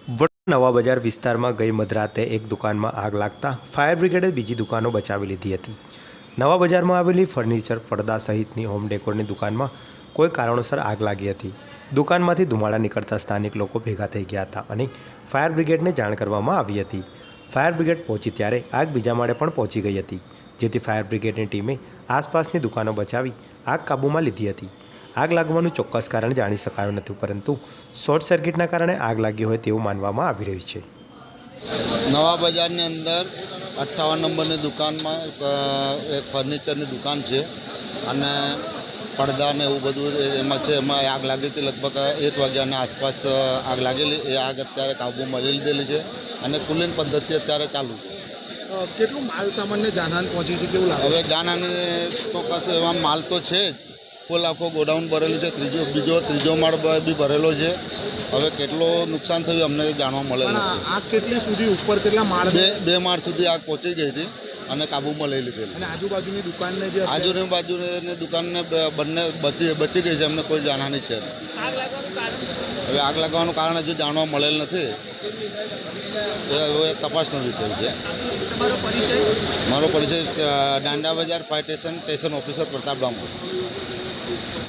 નવા બજાર વિસ્તારમાં ગઈ મધરાતે એક દુકાનમાં આગ લાગતા ફાયર બ્રિગેડે બીજી દુકાનો બચાવી લીધી હતી। નવા બજારમાં આવેલી ફર્નિચર, પડદા સહિતની હોમ ડેકોરની દુકાનમાં કોઈ કારણોસર આગ લાગી હતી। દુકાનમાંથી ધુમાડા નીકળતા સ્થાનિક લોકો ભેગા થઈ ગયા હતા અને ફાયર બ્રિગેડને જાણ કરવામાં આવી હતી। ફાયર બ્રિગેડ પહોંચી ત્યારે આગ બીજા માળે પણ પહોંચી ગઈ હતી, જેથી ફાયર બ્રિગેડની ટીમે આસપાસની દુકાનો બચાવી આગ કાબૂમાં લીધી હતી। આગ લાગવાનું ચોક્કસ કારણ જાણી શકાયું નથી, પરંતુ શોર્ટ સર્કિટના કારણે આગ લાગી હોય તેવું માનવામાં આવી રહ્યું છે। નવા બજારની અંદર 58 નંબરની દુકાનમાં એક ફર્નિચરની દુકાન છે અને પડદા ને એવું બધું એમાં છે। એમાં આગ લાગી હતી, લગભગ 1 વાગ્યાના આસપાસ આગ લાગેલી। એ આગ અત્યારે કાબૂમાં લઈ લીધેલી છે અને કુલિંગ પદ્ધતિ અત્યારે ચાલુ છે। કેટલું માલ સામાનને જાનહાની પહોંચી છે, કેવું લાગે? હવે જાનહાની તો કશું એમાં માલ તો છે જ, ફૂલ આખો ગોડાઉન ભરેલું છે, ત્રીજો માળ બી ભરેલો છે। હવે કેટલો નુકસાન થયું અમને જાણવા મળે નથી। આગ કેટલી સુધી ઉપર, કેટલા માળ? બે માળ સુધી આગ પહોંચી ગઈ હતી અને કાબૂમાં લઈ લીધેલી। અને આજુબાજુની દુકાનને જે આજુબાજુની દુકાનને બંને બચી ગઈ છે, અમને કોઈ જાનહાની છે નહીં। હવે આગ લાગવાનું કારણ હજુ જાણવા મળેલ નથી, હવે તપાસનો વિષય છે। મારો પરિચય દાંડા બજાર fire station officer Pratap Damor.